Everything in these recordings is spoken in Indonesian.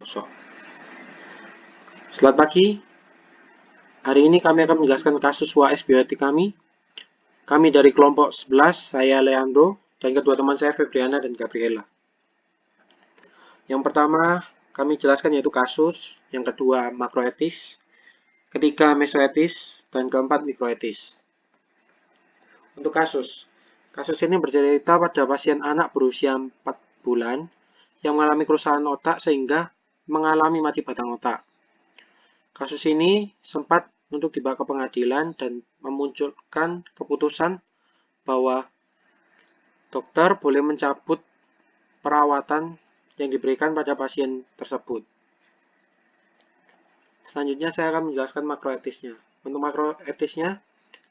kosong. Selamat pagi. Hari ini kami akan menjelaskan kasus UAS bioetik kami. Kami dari kelompok 11, saya Leandro, dan kedua teman saya Febriana dan Gabriela. Yang pertama, kami jelaskan yaitu kasus, yang kedua makroetis, ketiga mesoetis, dan keempat mikroetis. Untuk kasus ini bercerita pada pasien anak berusia 4 bulan yang mengalami kerusakan otak sehingga mengalami mati batang otak. Kasus ini sempat untuk dibawa ke pengadilan dan memunculkan keputusan bahwa dokter boleh mencabut perawatan yang diberikan pada pasien tersebut. Selanjutnya saya akan menjelaskan makroetisnya. Untuk makroetisnya,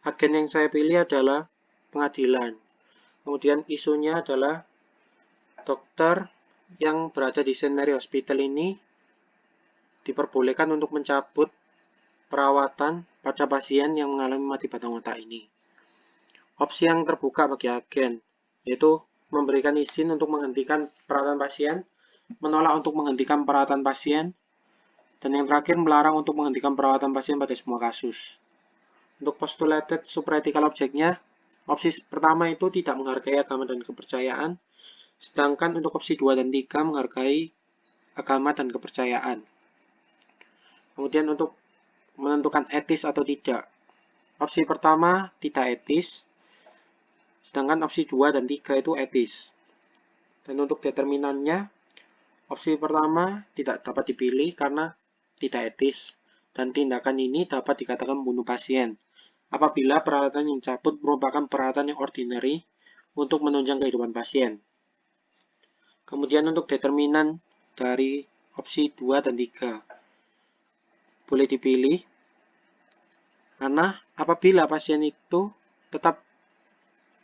agen yang saya pilih adalah pengadilan. Kemudian isunya adalah dokter yang berada di St. Mary Hospital ini diperbolehkan untuk mencabut perawatan pada pasien yang mengalami mati batang otak ini. Opsi yang terbuka bagi agen yaitu memberikan izin untuk menghentikan perawatan pasien, menolak untuk menghentikan perawatan pasien, dan yang terakhir melarang untuk menghentikan perawatan pasien pada semua kasus. Untuk postulated supraethical objeknya, opsi pertama itu tidak menghargai agama dan kepercayaan, sedangkan untuk opsi 2 dan 3 menghargai agama dan kepercayaan. Kemudian untuk menentukan etis atau tidak. Opsi pertama tidak etis, sedangkan opsi 2 dan 3 itu etis. Dan untuk determinannya, opsi pertama tidak dapat dipilih karena tidak etis, dan tindakan ini dapat dikatakan membunuh pasien apabila peralatan yang dicabut merupakan peralatan yang ordinary untuk menunjang kehidupan pasien. Kemudian untuk determinan dari opsi 2 dan 3 boleh dipilih karena apabila pasien itu tetap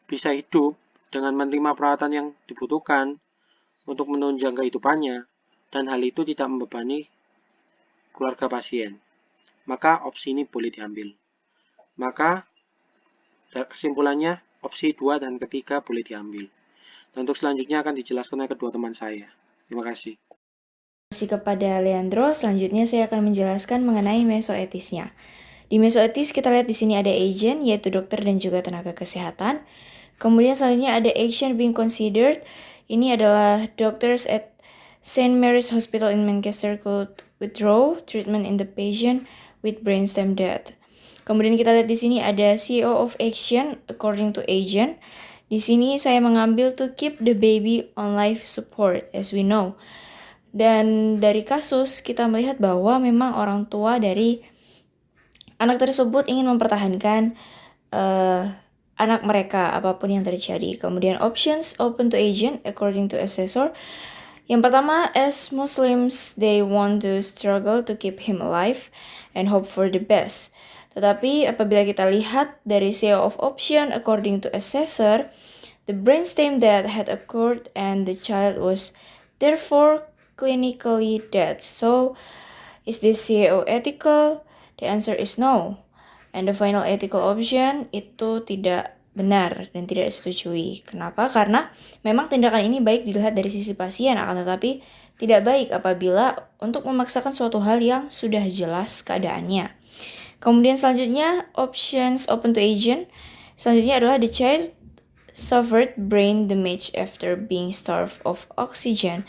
bisa hidup dengan menerima perawatan yang dibutuhkan untuk menunjang kehidupannya dan hal itu tidak membebani keluarga pasien, maka opsi ini boleh diambil. Maka kesimpulannya opsi 2 dan ketiga boleh diambil. Dan untuk selanjutnya akan dijelaskan oleh kedua teman saya. Terima kasih. Terima kasih kepada Leandro. Selanjutnya saya akan menjelaskan mengenai mesoetisnya. Di mesoetis kita lihat di sini ada agent yaitu dokter dan juga tenaga kesehatan. Kemudian selanjutnya ada action being considered. Ini adalah doctors at St. Mary's Hospital in Manchester could withdraw treatment in the patient with brainstem death. Kemudian kita lihat di sini ada CEO of action according to agent. Di sini saya mengambil to keep the baby on life support as we know. Dan dari kasus kita melihat bahwa memang orang tua dari anak tersebut ingin mempertahankan anak mereka apapun yang terjadi. Kemudian options open to agent according to assessor. Yang pertama, as Muslims they want to struggle to keep him alive and hope for the best. Tetapi apabila kita lihat dari CEO of option according to assessor, the brainstem death had occurred and the child was therefore clinically dead. So, is this CEO ethical? The answer is no. And the final ethical option itu tidak benar dan tidak disetujui. Kenapa? Karena memang tindakan ini baik dilihat dari sisi pasien, akan tetapi tidak baik apabila untuk memaksakan suatu hal yang sudah jelas keadaannya. Kemudian selanjutnya, options open to agent. Selanjutnya adalah the child suffered brain damage after being starved of oxygen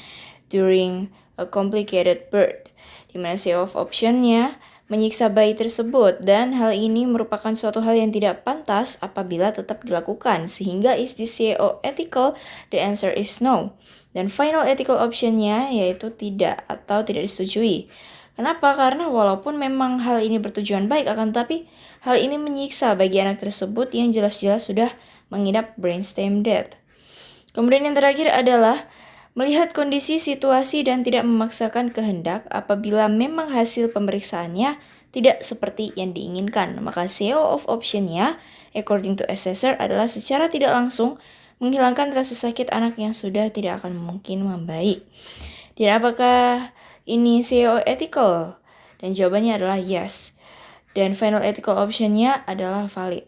during a complicated birth, di mana CEO of option-nya menyiksa bayi tersebut dan hal ini merupakan suatu hal yang tidak pantas apabila tetap dilakukan, sehingga is this CEO ethical? The answer is no. Dan final ethical option-nya yaitu tidak atau tidak disetujui. Kenapa? Karena walaupun memang hal ini bertujuan baik, akan tetapi hal ini menyiksa bagi anak tersebut yang jelas-jelas sudah mengidap brainstem death. Kemudian yang terakhir adalah melihat kondisi situasi dan tidak memaksakan kehendak apabila memang hasil pemeriksaannya tidak seperti yang diinginkan. Maka CEO of option-nya according to assessor adalah secara tidak langsung menghilangkan rasa sakit anak yang sudah tidak akan mungkin membaik. Dan apakah ini CEO ethical? Dan jawabannya adalah yes. Dan final ethical option-nya adalah valid.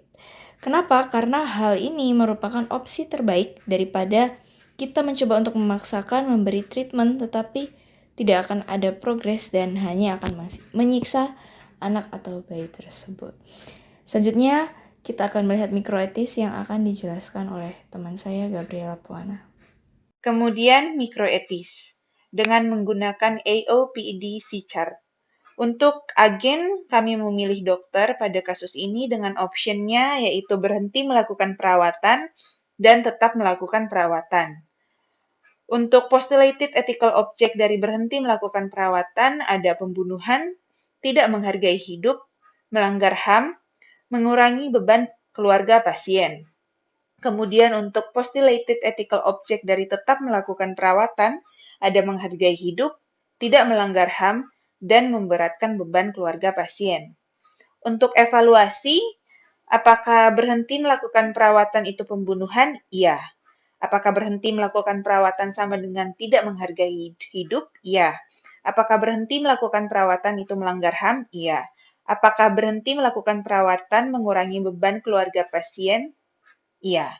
Kenapa? Karena hal ini merupakan opsi terbaik daripada kita mencoba untuk memaksakan memberi treatment tetapi tidak akan ada progres dan hanya akan menyiksa anak atau bayi tersebut. Selanjutnya, kita akan melihat mikroetis yang akan dijelaskan oleh teman saya, Gabriela Puana. Kemudian mikroetis dengan menggunakan AOPD C-chart. Untuk agen, kami memilih dokter pada kasus ini dengan optionnya yaitu berhenti melakukan perawatan dan tetap melakukan perawatan. Untuk postulated ethical object dari berhenti melakukan perawatan ada pembunuhan, tidak menghargai hidup, melanggar HAM, mengurangi beban keluarga pasien. Kemudian untuk postulated ethical object dari tetap melakukan perawatan ada menghargai hidup, tidak melanggar HAM, dan memberatkan beban keluarga pasien. Untuk evaluasi, apakah berhenti melakukan perawatan itu pembunuhan? Iya. Apakah berhenti melakukan perawatan sama dengan tidak menghargai hidup? Iya. Apakah berhenti melakukan perawatan itu melanggar HAM? Iya. Apakah berhenti melakukan perawatan mengurangi beban keluarga pasien? Iya.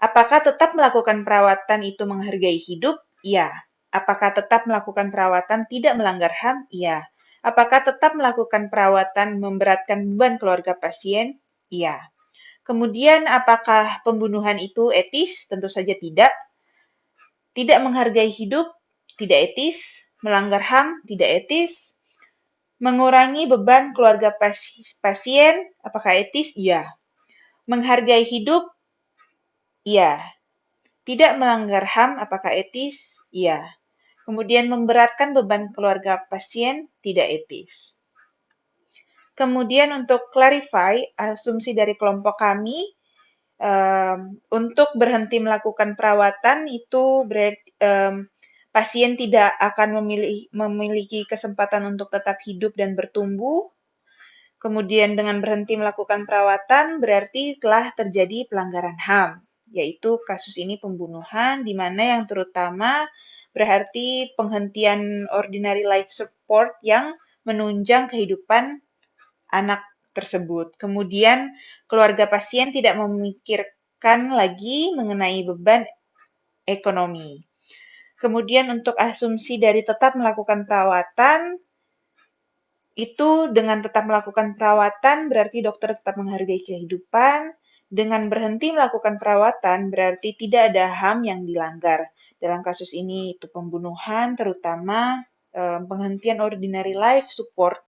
Apakah tetap melakukan perawatan itu menghargai hidup? Iya. Apakah tetap melakukan perawatan tidak melanggar HAM? Iya. Apakah tetap melakukan perawatan memberatkan beban keluarga pasien? Iya. Kemudian, apakah pembunuhan itu etis? Tentu saja tidak. Tidak menghargai hidup? Tidak etis. Melanggar HAM? Tidak etis. Mengurangi beban keluarga pasien? Apakah etis? Iya. Menghargai hidup? Iya. Tidak melanggar HAM, apakah etis? Iya. Kemudian memberatkan beban keluarga pasien, tidak etis. Kemudian untuk clarify, asumsi dari kelompok kami, untuk berhenti melakukan perawatan itu berarti pasien tidak akan memiliki kesempatan untuk tetap hidup dan bertumbuh. Kemudian dengan berhenti melakukan perawatan berarti telah terjadi pelanggaran HAM, yaitu kasus ini pembunuhan, di mana yang terutama berarti penghentian ordinary life support yang menunjang kehidupan anak tersebut. Kemudian keluarga pasien tidak memikirkan lagi mengenai beban ekonomi. Kemudian untuk asumsi dari tetap melakukan perawatan, itu dengan tetap melakukan perawatan berarti dokter tetap menghargai kehidupan. Dengan berhenti melakukan perawatan berarti tidak ada HAM yang dilanggar. Dalam kasus ini itu pembunuhan, terutama penghentian ordinary life support